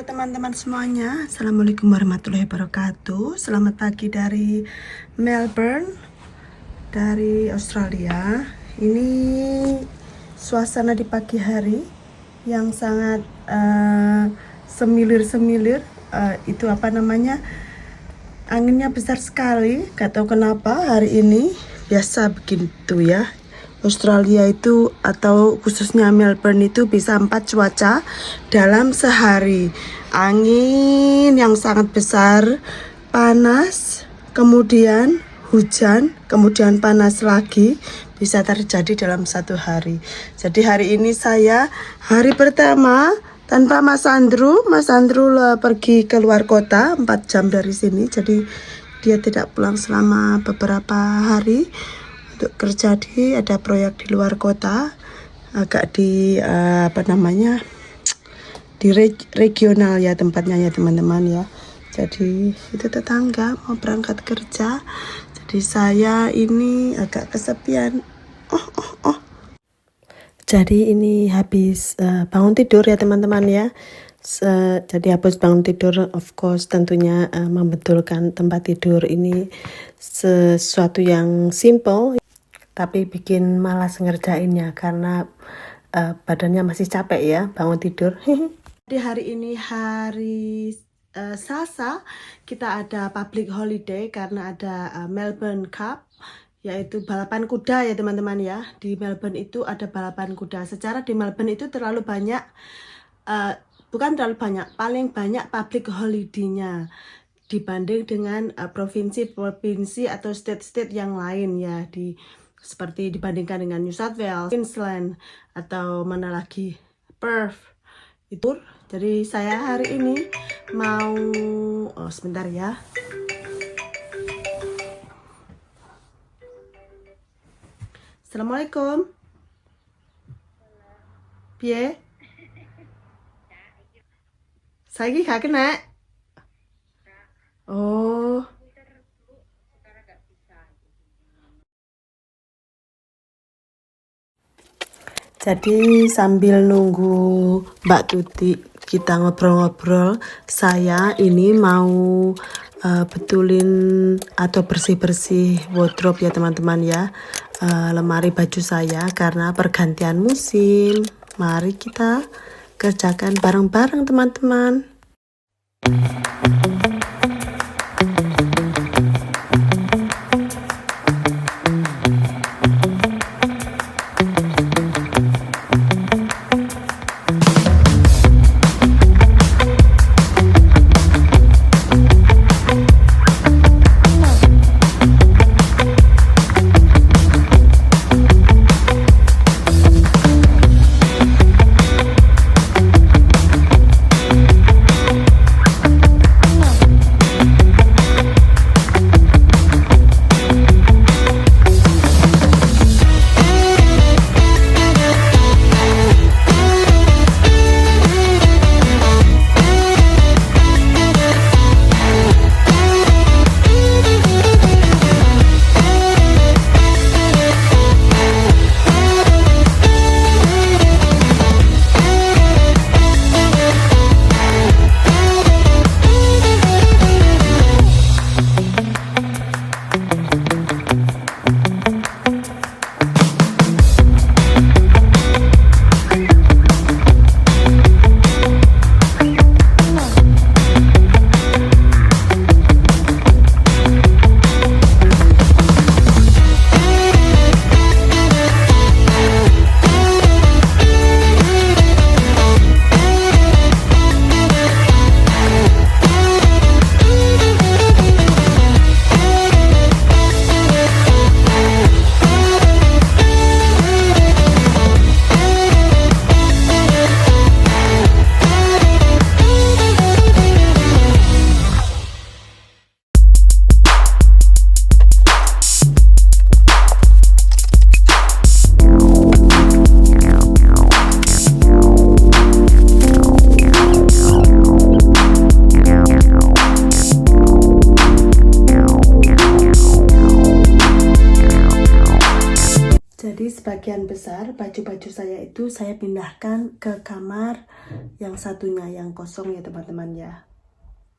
teman-teman semuanya. Assalamualaikum warahmatullahi wabarakatuh. Selamat pagi dari Melbourne, dari Australia. Ini suasana di pagi hari yang sangat semilir-semilir. Itu apa namanya? Anginnya besar sekali. Gak tahu kenapa hari ini. Biasa begitu ya. Australia itu atau khususnya Melbourne itu bisa 4 cuaca dalam sehari. Angin yang sangat besar, panas, kemudian hujan, kemudian panas lagi, bisa terjadi dalam satu hari. Jadi hari ini saya hari pertama tanpa Mas Andrew. Mas Andrew pergi ke luar kota 4 jam dari sini. Jadi dia tidak pulang selama beberapa hari untuk kerja ada proyek di luar kota, agak di di regional ya tempatnya ya teman-teman ya. Jadi itu tetangga mau berangkat kerja, jadi saya ini agak kesepian. Jadi ini habis bangun tidur ya teman-teman ya. Jadi habis bangun tidur, of course tentunya membetulkan tempat tidur ini sesuatu yang simple, tapi bikin malas ngerjainnya karena badannya masih capek ya bangun tidur. Di hari ini hari Selasa, kita ada public holiday karena ada Melbourne Cup, yaitu balapan kuda ya teman-teman ya. Di Melbourne itu ada balapan kuda. Secara di Melbourne itu terlalu banyak, bukan terlalu banyak, paling banyak public holiday-nya dibanding dengan provinsi-provinsi atau state-state yang lain ya, seperti dibandingkan dengan New South Wales, Queensland, atau mana lagi, Perth itu. Jadi saya hari ini mau sebentar ya. Assalamualaikum. Piye? Saiki gak kena. Oh. Jadi sambil nunggu Mbak Tuti kita ngobrol-ngobrol, saya ini mau betulin atau bersih-bersih wardrobe ya teman-teman ya, lemari baju saya karena pergantian musim. Mari kita kerjakan bareng-bareng teman-teman. besar, baju-baju saya itu saya pindahkan ke kamar yang satunya yang kosong ya teman-teman ya.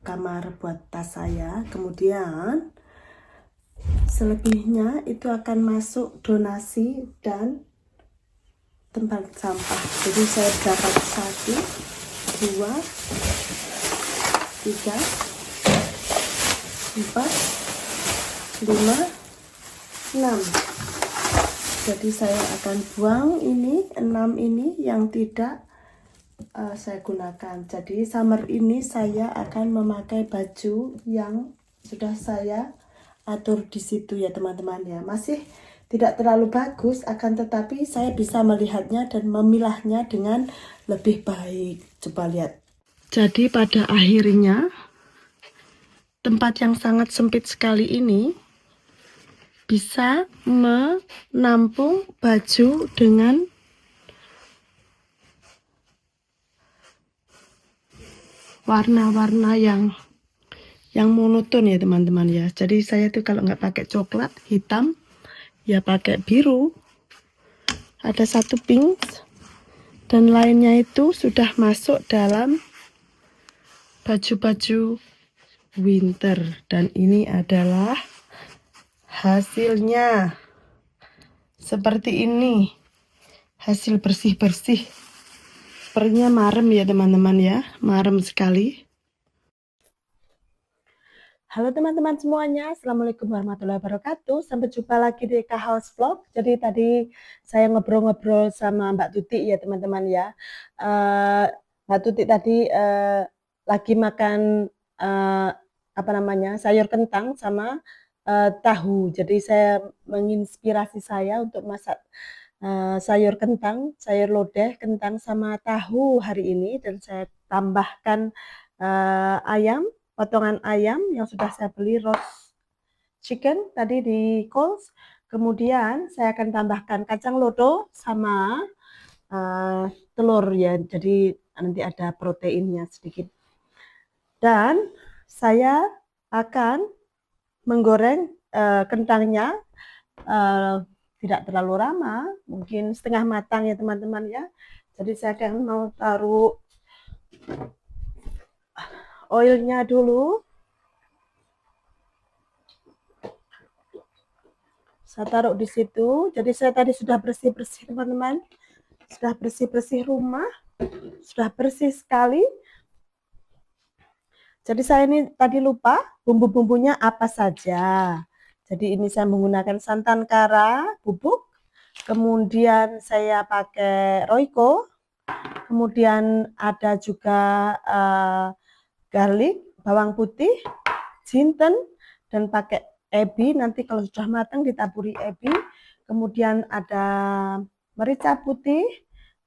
Kamar buat tas saya. Kemudian selebihnya itu akan masuk donasi dan tempat sampah. Jadi saya dapat 1, 2, 3, 4, 5, 6. Jadi saya akan buang ini 6 ini yang tidak saya gunakan. Jadi summer ini saya akan memakai baju yang sudah saya atur di situ ya teman-teman ya. Masih tidak terlalu bagus, akan tetapi saya bisa melihatnya dan memilahnya dengan lebih baik. Coba lihat. Jadi pada akhirnya tempat yang sangat sempit sekali ini bisa menampung baju dengan warna-warna yang monoton ya teman-teman ya. Jadi saya tuh kalau nggak pakai coklat, hitam, ya pakai biru, ada 1 pink, dan lainnya itu sudah masuk dalam baju-baju winter. Dan ini adalah hasilnya seperti ini, hasil bersih-bersih. Sepertinya marem ya teman-teman ya, marem sekali. Halo teman-teman semuanya, Assalamualaikum warahmatullahi wabarakatuh. Sampai jumpa lagi di Eka House Vlog. Jadi tadi saya ngobrol-ngobrol sama Mbak Tuti ya teman-teman ya. Mbak Tuti tadi lagi makan sayur kentang sama tahu. Jadi saya menginspirasi saya untuk masak sayur kentang, sayur lodeh, kentang sama tahu hari ini. Dan saya tambahkan ayam, potongan ayam yang sudah saya beli roast chicken tadi di Coles. Kemudian saya akan tambahkan kacang lodo sama telur ya. Jadi nanti ada proteinnya sedikit. Dan saya akan menggoreng kentangnya tidak terlalu lama, mungkin setengah matang ya teman-teman ya. Jadi saya akan mau taruh oilnya dulu. Saya taruh di situ. Jadi saya tadi sudah bersih-bersih teman-teman. Sudah bersih-bersih rumah. Sudah bersih sekali. Jadi saya ini tadi lupa bumbu-bumbunya apa saja. Jadi ini saya menggunakan santan kara bubuk. Kemudian saya pakai Royco. Kemudian ada juga garlic, bawang putih, jinten, dan pakai ebi. Nanti kalau sudah matang ditaburi ebi. Kemudian ada merica putih,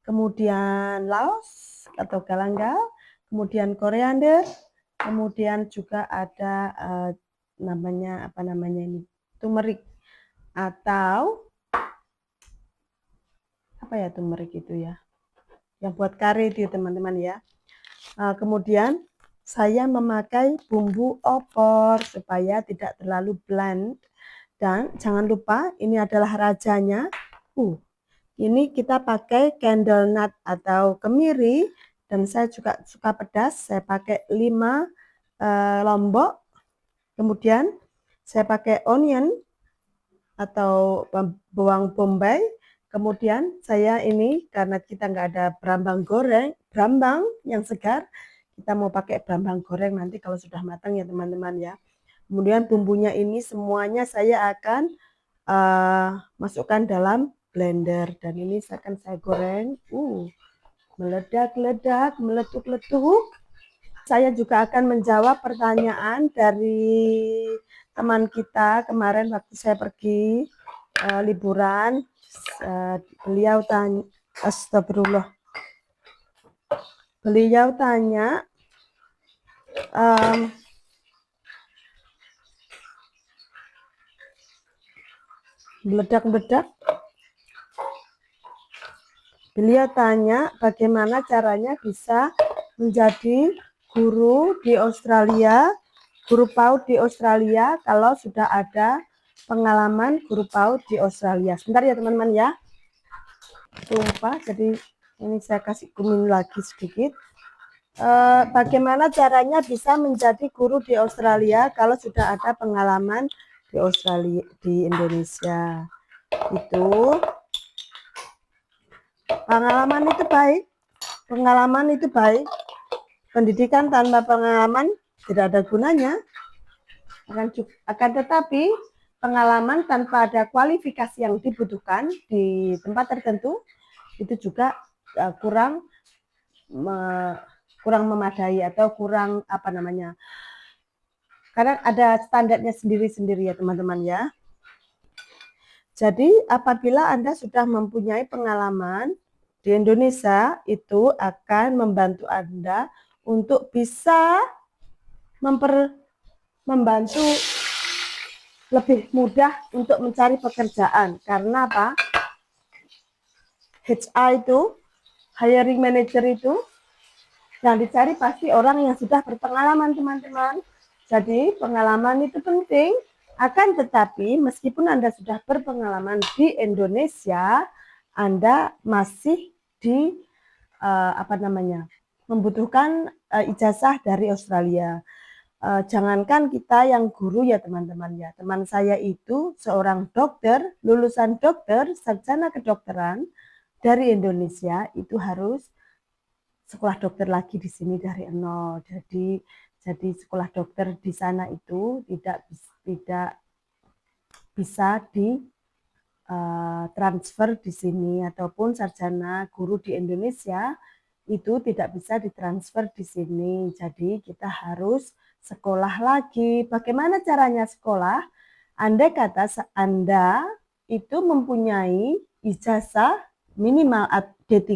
kemudian laos atau galangal, kemudian koriander, kemudian juga ada turmeric atau apa ya, turmeric itu ya, yang buat kari itu teman-teman ya. Kemudian saya memakai bumbu opor supaya tidak terlalu bland. Dan jangan lupa ini adalah rajanya. Ini kita pakai candle nut atau kemiri. Dan saya juga suka pedas. Saya pakai 5 lombok. Kemudian saya pakai onion atau bawang bombay. Kemudian saya ini karena kita nggak ada brambang goreng, brambang yang segar, kita mau pakai brambang goreng nanti kalau sudah matang ya teman-teman ya. Kemudian bumbunya ini semuanya saya akan masukkan dalam blender. Dan ini akan saya goreng. Meledak-ledak, meletup-letup. Saya juga akan menjawab pertanyaan dari teman kita kemarin waktu saya pergi liburan. Beliau tanya, astagfirullah. Beliau tanya, meledak-meledak. Beliau tanya bagaimana caranya bisa menjadi guru di Australia, guru PAUD di Australia kalau sudah ada pengalaman guru PAUD di Australia. Sebentar ya teman-teman ya. tumpah, jadi ini saya kasih kumin lagi sedikit. Bagaimana caranya bisa menjadi guru di Australia kalau sudah ada pengalaman di Australia, di Indonesia? Itu pengalaman itu baik, pendidikan tanpa pengalaman tidak ada gunanya. Akan tetapi pengalaman tanpa ada kualifikasi yang dibutuhkan di tempat tertentu itu juga kurang memadai atau kurang karena ada standarnya sendiri-sendiri ya teman-teman ya. Jadi apabila Anda sudah mempunyai pengalaman di Indonesia, itu akan membantu Anda untuk bisa membantu lebih mudah untuk mencari pekerjaan. Karena apa? HR itu, hiring manager itu, yang dicari pasti orang yang sudah berpengalaman, teman-teman. Jadi pengalaman itu penting. Akan tetapi meskipun Anda sudah berpengalaman di Indonesia, Anda masih membutuhkan ijazah dari Australia. Jangankan kita yang guru ya teman-teman ya. Teman saya itu seorang dokter, lulusan dokter, sarjana kedokteran dari Indonesia, itu harus sekolah dokter lagi di sini dari nol. Jadi sekolah dokter di sana itu tidak bisa di transfer di sini, ataupun sarjana guru di Indonesia itu tidak bisa ditransfer di sini. Jadi kita harus sekolah lagi. Bagaimana caranya sekolah? Andai kata Anda itu mempunyai ijazah minimal D3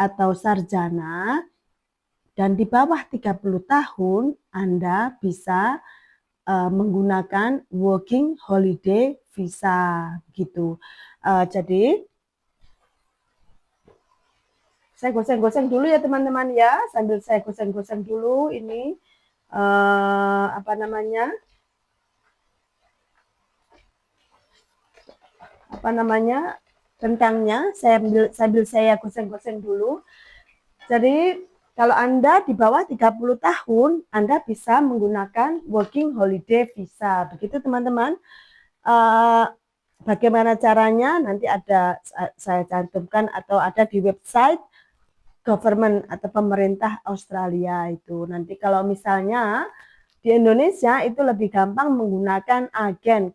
atau sarjana dan di bawah 30 tahun, Anda bisa menggunakan working holiday visa gitu. Jadi saya goseng-goseng dulu ya teman-teman ya, sambil saya goseng-goseng dulu ini tentangnya, sambil saya goseng-goseng dulu. Jadi kalau Anda di bawah 30 tahun, Anda bisa menggunakan working holiday visa. Begitu teman-teman. Bagaimana caranya? Nanti ada saya cantumkan atau ada di website government atau pemerintah Australia itu. Nanti kalau misalnya di Indonesia itu lebih gampang menggunakan agen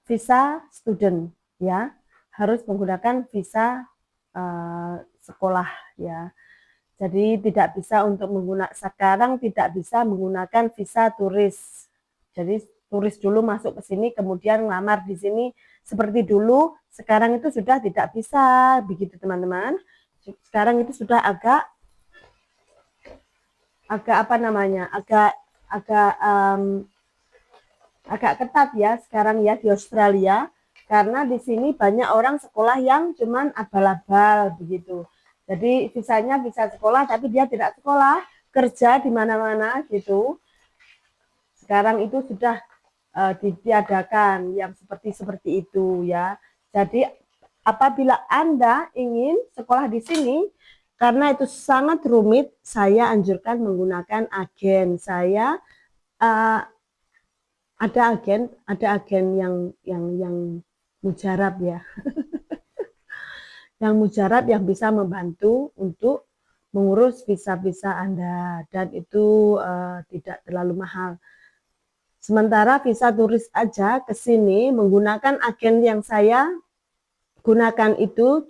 visa student ya. Harus menggunakan visa sekolah ya. Jadi tidak bisa sekarang tidak bisa menggunakan visa turis. Jadi turis dulu masuk ke sini, kemudian ngelamar di sini seperti dulu. Sekarang itu sudah tidak bisa, begitu teman-teman. Sekarang itu sudah agak ketat ya sekarang ya di Australia, karena di sini banyak orang sekolah yang cuman abal-abal begitu. Jadi visanya bisa sekolah tapi dia tidak sekolah, kerja di mana-mana gitu. Sekarang itu sudah ditiadakan yang seperti itu ya. Jadi apabila Anda ingin sekolah di sini, karena itu sangat rumit, saya anjurkan menggunakan agen. Saya ada agen yang mujarab ya. Yang mujarab yang bisa membantu untuk mengurus visa-visa Anda, dan itu tidak terlalu mahal. Sementara visa turis aja ke sini menggunakan agen yang saya gunakan itu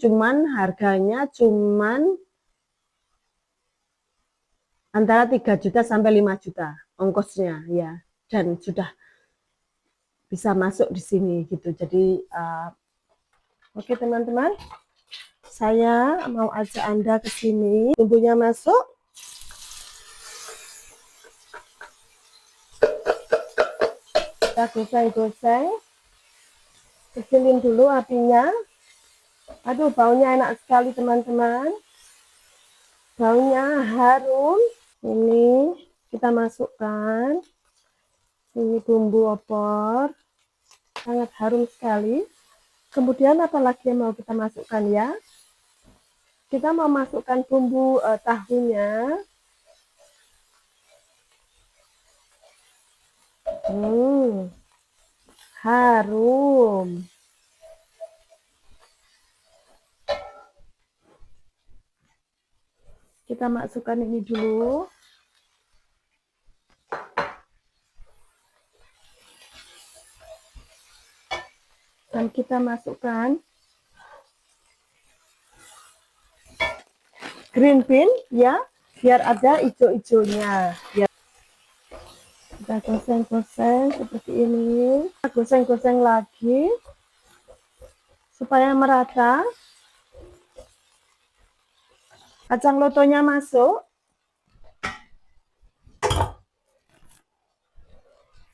harganya antara 3 juta sampai 5 juta ongkosnya ya, dan sudah bisa masuk di sini gitu. Jadi oke teman-teman, saya mau ajak Anda ke sini. Bumbunya masuk. Kita goseng-goseng. Kecilin dulu apinya. Aduh, baunya enak sekali teman-teman. Baunya harum. Ini kita masukkan. Ini bumbu opor. Sangat harum sekali. Kemudian apa lagi yang mau kita masukkan ya? Kita mau masukkan bumbu tahunya. Harum. Kita masukkan ini dulu. Dan kita masukkan green bean ya, biar ada hijau-hijaunya. Kita goseng-goseng seperti ini. Kita goseng-goseng lagi supaya merata. Kacang lotonya masuk.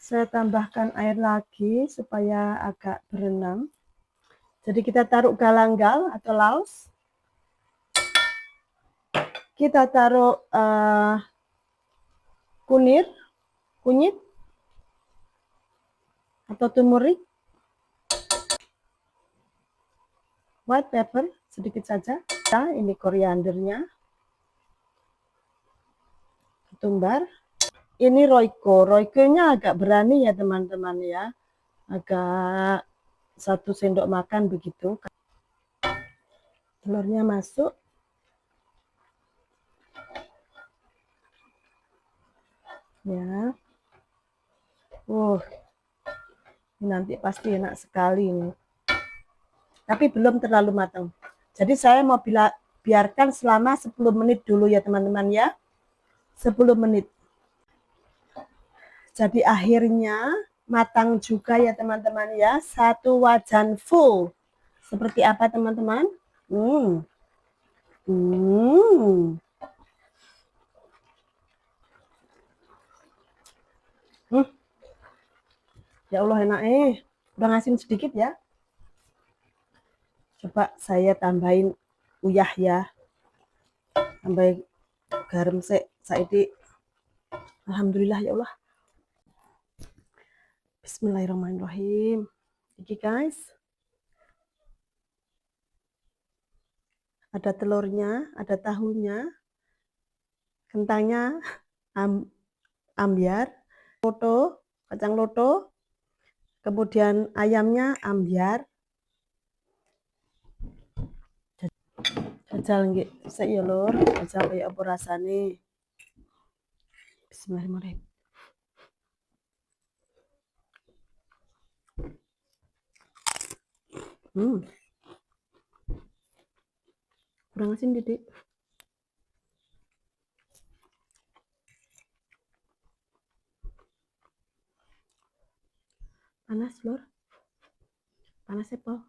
Saya tambahkan air lagi supaya agak berenang. Jadi kita taruh galanggal atau laos. Kita taruh kunyit atau turmeric, white pepper sedikit saja. Nah, ini koriandernya, ketumbar. Ini royco-nya agak berani ya teman-teman ya, agak 1 sendok makan begitu. Telurnya masuk. Ya. Ini nanti pasti enak sekali ini. Tapi belum terlalu matang. Jadi saya mau biarkan selama 10 menit dulu ya teman-teman ya. 10 menit. Jadi akhirnya matang juga ya teman-teman ya. 1 wajan full. Seperti apa teman-teman? Ya Allah enak Udah ngasin sedikit ya. Coba saya tambahin uyah ya. Tambah garam saiki. Alhamdulillah ya Allah. Bismillahirrahmanirrahim. Iki guys. Ada telurnya, ada tahunya, kentangnya, ambyar, kacang loto, kemudian ayamnya ambyar. Jajal nggih, sik ya Lur, jajal kaya apa rasane. Bismillahirrahmanirrahim. Kurang asin Didik. Panas Lur. Panas ya, Po.